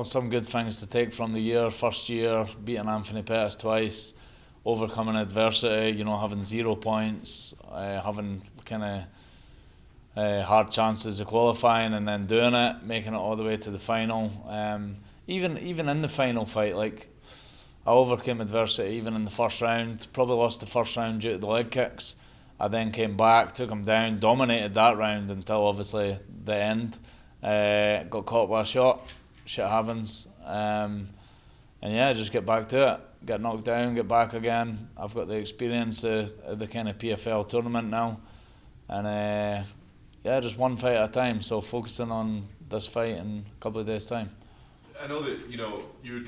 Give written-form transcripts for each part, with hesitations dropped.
some good things to take from the year. First year, beating Anthony Pettis twice, overcoming adversity, having 0 points, having kind of hard chances of qualifying and then doing it, making it all the way to the final. Even in the final fight, like, I overcame adversity even in the first round. Probably lost the first round due to the leg kicks. I then came back, took him down, dominated that round until obviously the end. Got caught by a shot. Shit happens. And yeah, just get back to it. Get knocked down, get back again. I've got the experience of the kind of PFL tournament now. And yeah, just one fight at a time. So focusing on this fight in a couple of days' time. I know that, you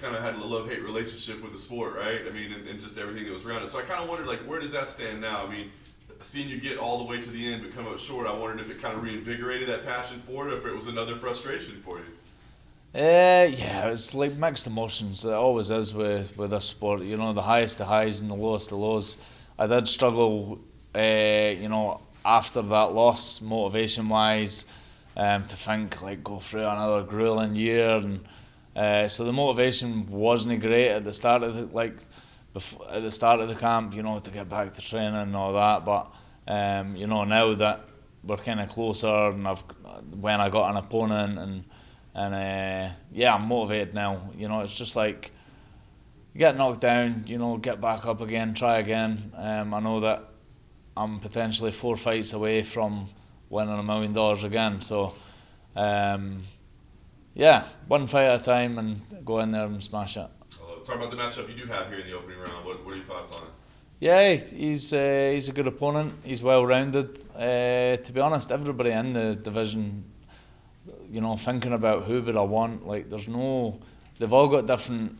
kind of had a love-hate relationship with the sport, right? I mean, and just everything that was around it. So I kind of wondered, like, where does that stand now? I mean, seeing you get all the way to the end but come up short, I wondered if it kind of reinvigorated that passion for it, or if it was another frustration for you. Yeah, it's like mixed emotions. It always is with this sport. The highest of highs and the lowest of lows. I did struggle, after that loss, motivation-wise, to think, like, go through another grueling year. And so the motivation wasn't great at the start of the camp, to get back to training and all that. But now that we're kind of closer, and when I got an opponent, and yeah, I'm motivated now. It's just like, you get knocked down, get back up again, try again. I know that I'm potentially 4 fights away from winning $1 million again. So yeah, one fight at a time and go in there and smash it. Talk about the matchup you do have here in the opening round. What are your thoughts on it? Yeah, he's a good opponent. He's well rounded. To be honest, everybody in the division, thinking about who would I want, like, they've all got different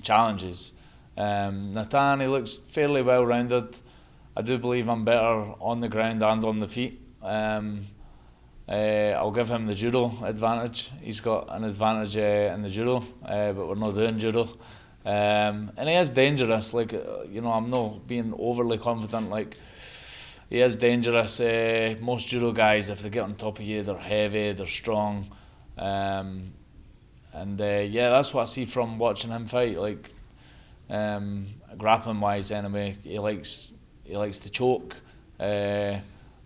challenges. Natan, he looks fairly well rounded. I do believe I'm better on the ground and on the feet. I'll give him the judo advantage. He's got an advantage in the judo, but we're not doing judo. And he is dangerous. Like, I'm not being overly confident. Like, he is dangerous. Most judo guys, if they get on top of you, they're heavy, they're strong. And yeah, that's what I see from watching him fight. Like, grappling wise, anyway, he likes to choke.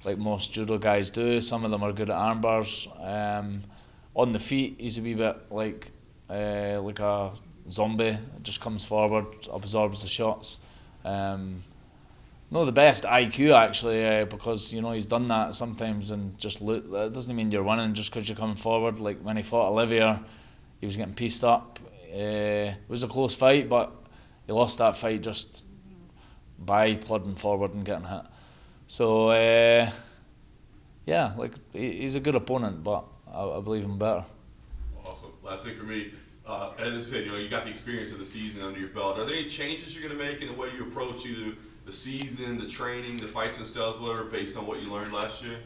Like most judo guys do. Some of them are good at arm bars. On the feet, he's a wee bit like a zombie. Just comes forward, absorbs the shots. Not the best IQ actually, because he's done that sometimes, and that doesn't mean you're winning just because you're coming forward. Like when he fought Olivier, he was getting pieced up. It was a close fight, but he lost that fight just by plodding forward and getting hit. So yeah, like, he's a good opponent, but I believe him better. Awesome. Last thing for me, as I said, you got the experience of the season under your belt. Are there any changes you're going to make in the way you approach either the season, the training, the fights themselves, whatever, based on what you learned last year?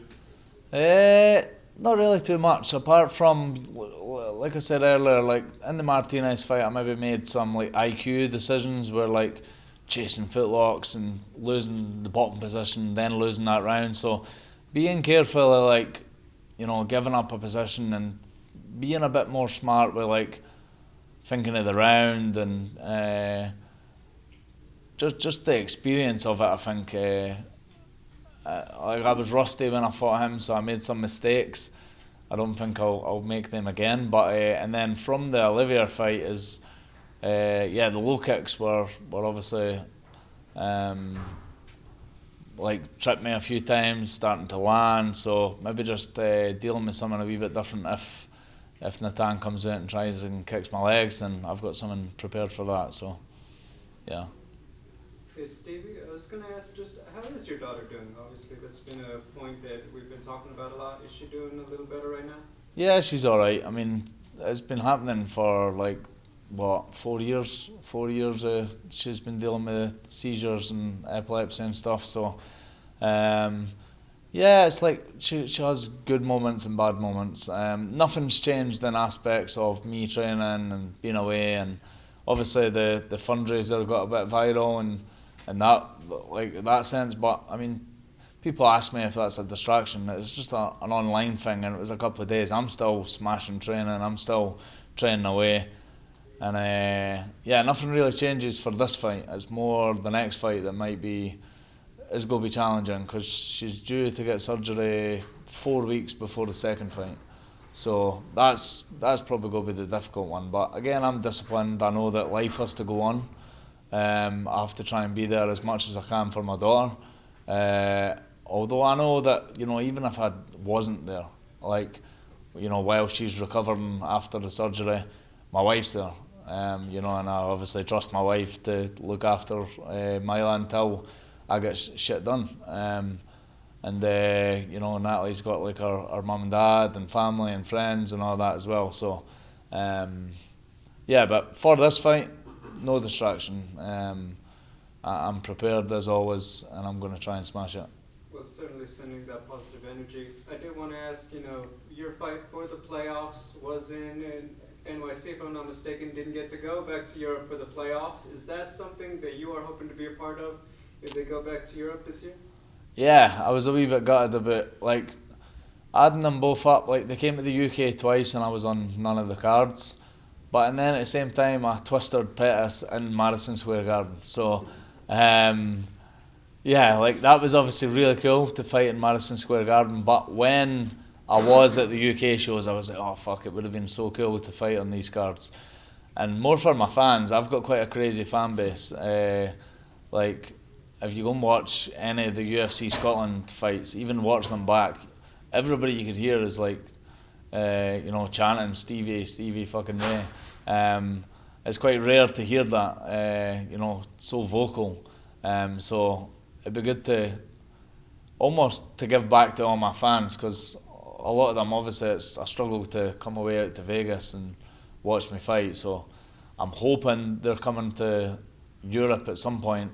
Not really too much, apart from, like I said earlier, like in the Martinez fight, I maybe made some like IQ decisions where, like, chasing footlocks and losing the bottom position, then losing that round. So being careful of, like, giving up a position and being a bit more smart with, like, thinking of the round and just the experience of it. I think I was rusty when I fought him, so I made some mistakes. I don't think I'll make them again. But and then from the Olivier fight is, the low kicks were obviously like tripped me a few times, starting to land. So maybe just dealing with something a wee bit different. If Natan comes out and tries and kicks my legs, then I've got something prepared for that. So yeah. Hey Stevie, I was going to ask, just how is your daughter doing? Obviously that's been a point that we've been talking about a lot. Is she doing a little better right now? Yeah, she's alright. I mean, it's been happening for like, 4 years? 4 years she's been dealing with seizures and epilepsy and stuff. So yeah, it's like she has good moments and bad moments. Nothing's changed in aspects of me training and being away, and obviously the fundraiser got a bit viral and that, like, that sense. But I mean, people ask me if that's a distraction. It's just an online thing, and it was a couple of days. I'm still smashing training. I'm still training away. And yeah, nothing really changes for this fight. It's more the next fight that is going to be challenging, because she's due to get surgery 4 weeks before the second fight. So that's probably going to be the difficult one. But again, I'm disciplined. I know that life has to go on. I have to try and be there as much as I can for my daughter. Although I know that, even if I wasn't there, like, while she's recovering after the surgery, my wife's there. And I obviously trust my wife to look after Mila until I get shit done. And Natalie's got like her mum and dad and family and friends and all that as well. So yeah, but for this fight, no distraction. I'm prepared as always, and I'm going to try and smash it. Well, certainly sending that positive energy. I did want to ask, your fight for the playoffs was in NYC, if I'm not mistaken, didn't get to go back to Europe for the playoffs. Is that something that you are hoping to be a part of if they go back to Europe this year? Yeah, I was a wee bit gutted about, like, adding them both up. Like, they came to the UK twice and I was on none of the cards. But and then at the same time, I twisted Pettis in Madison Square Garden. So, yeah, like, that was obviously really cool to fight in Madison Square Garden. But when I was at the UK shows, I was like, oh fuck, it would have been so cool to fight on these cards. And more for my fans, I've got quite a crazy fan base. Like, if you go and watch any of the UFC Scotland fights, even watch them back, everybody you could hear is like, chanting Stevie fucking Ray. It's quite rare to hear that, so vocal. So it'd be good to almost to give back to all my fans, because a lot of them, obviously, it's a struggle to come away out to Vegas and watch me fight. So I'm hoping they're coming to Europe at some point.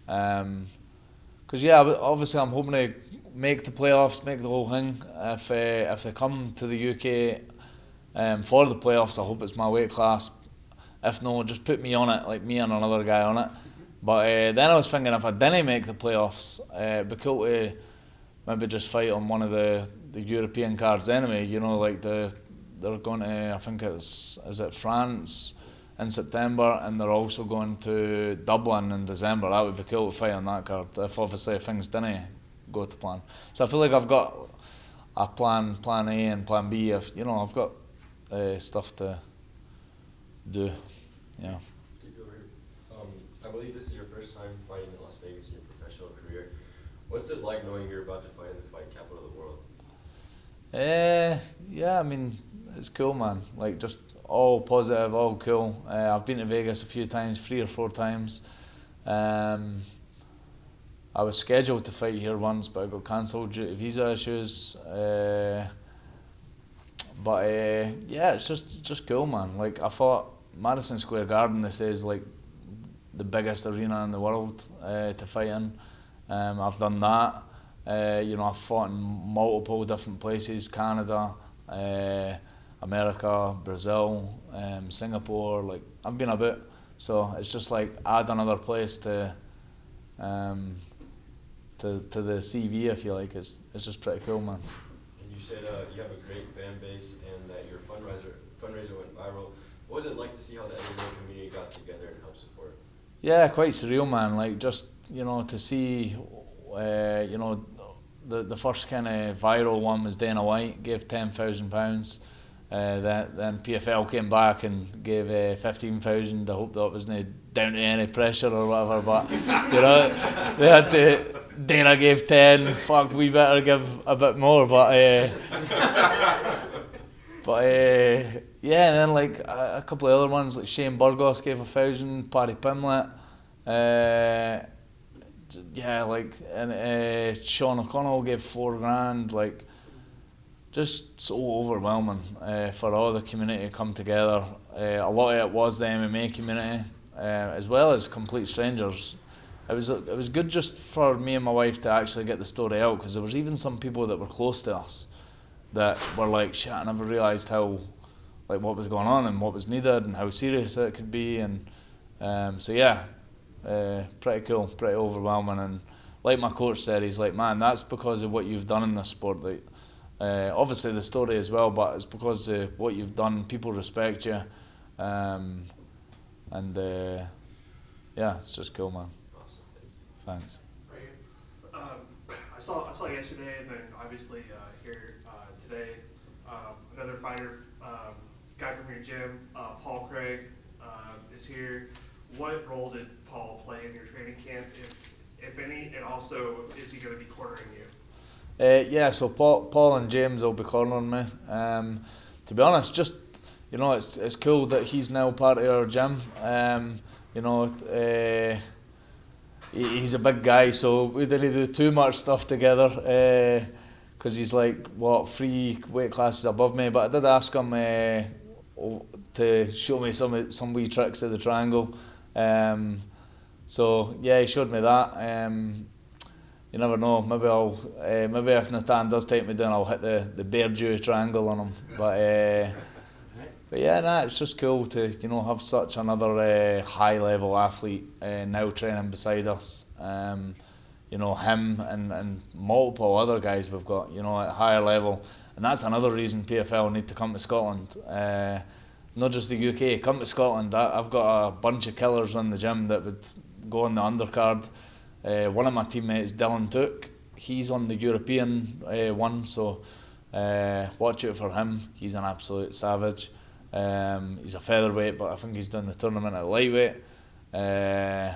Because yeah, obviously I'm hoping to make the playoffs, make the whole thing. If they come to the UK for the playoffs, I hope it's my weight class. If no, just put me on it, like me and another guy on it. But then I was thinking, if I didn't make the playoffs, it'd be cool to maybe just fight on one of the European cards anyway. Like they're going to, I think is it France in September, and they're also going to Dublin in December. That would be cool to fight on that card, if obviously things didn't go to plan. So I feel like I've got a plan A and plan B. If I've got stuff to do. Yeah. I believe this is your first time fighting in Las Vegas in your professional career. What's it like knowing you're about to fight in the fight capital of the world? Yeah, I mean, it's cool, man. Like, just all positive, all cool. I've been to Vegas a few times, 3 or 4 times. I was scheduled to fight here once, but I got cancelled due to visa issues. But yeah, it's just cool, man. Like, I thought Madison Square Garden, this is like the biggest arena in the world to fight in. I've done that. I've fought in multiple different places: Canada, America, Brazil, Singapore. Like, I've been about, so it's just like add another place to the CV, if you like. It's just pretty cool, man. And you said you have a great fan base and that your fundraiser went viral. What was it like to see how the MMA community got together and helped support? Yeah, quite surreal, man. Like, just to see, the first kind of viral one was Dana White gave £10,000. Then PFL came back and gave 15,000. I hope that wasn't down to any pressure or whatever, but they had to. Dana gave 10. Fuck, we better give a bit more, but yeah. And then like a couple of other ones, like Shane Burgos gave 1,000. Paddy Pimlet. Yeah, like, and Sean O'Connell gave $4,000. Like, just so overwhelming for all the community to come together. A lot of it was the MMA community, as well as complete strangers. It was good just for me and my wife to actually get the story out, because there was even some people that were close to us that were like, shit, I never realised how, like, what was going on and what was needed and how serious it could be. And so yeah, pretty cool, pretty overwhelming. And like my coach said, he's like, man, that's because of what you've done in this sport. Like, Obviously the story as well, but it's because what you've done, people respect you, and yeah, it's just cool, man. Awesome, Thanks. I saw yesterday, and then obviously here today, another fighter, guy from your gym, Paul Craig, is here. What role did Paul play in your training camp, if any, and also is he going to be cornering you? Yeah, so Paul and James will be cornering me. To be honest, just it's cool that he's now part of our gym. He's a big guy, so we didn't do too much stuff together because he's like 3 weight classes above me. But I did ask him to show me some wee tricks of the triangle. So yeah, he showed me that. You never know. Maybe if Natan does take me down, I'll hit the bear Jew triangle on him. But yeah, nah, it's just cool to have such another high level athlete now training beside us. Him and multiple other guys we've got at higher level, and that's another reason PFL need to come to Scotland. Not just the UK, come to Scotland. I've got a bunch of killers in the gym that would go on the undercard. One of my teammates, Dylan Took, he's on the European one, so watch out for him. He's an absolute savage. He's a featherweight, but I think he's done the tournament at lightweight. And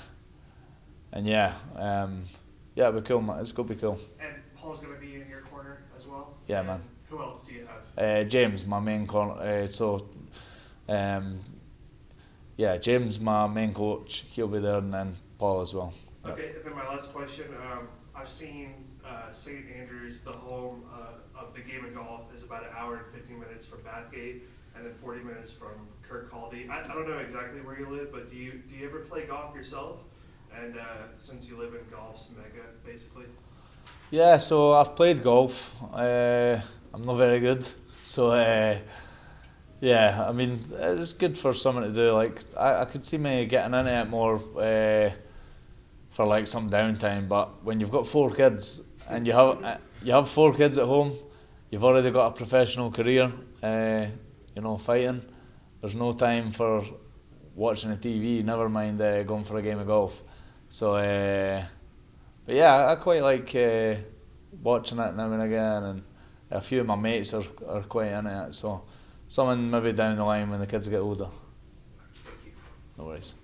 it'll be cool, man. It's going to be cool. And Paul's going to be in your corner as well? Yeah, and man. Who else do you have? James, my main corner. James, my main coach, he'll be there, and then Paul as well. Okay, and then my last question. I've seen St. Andrews, the home of the game of golf, is about an hour and 15 minutes from Bathgate, and then 40 minutes from Kirkcaldy. I don't know exactly where you live, but do you ever play golf yourself? And since you live in golf's mecca, basically. Yeah, so I've played golf. I'm not very good, so yeah. I mean, it's good for someone to do. Like I could see me getting into it more for like some downtime. But when you've got 4 kids and you have 4 kids at home, you've already got a professional career. Fighting. There's no time for watching the TV. Never mind going for a game of golf. So, but yeah, I quite like watching it now and again, and a few of my mates are quite into it. So, something maybe down the line when the kids get older. Thank you. No worries.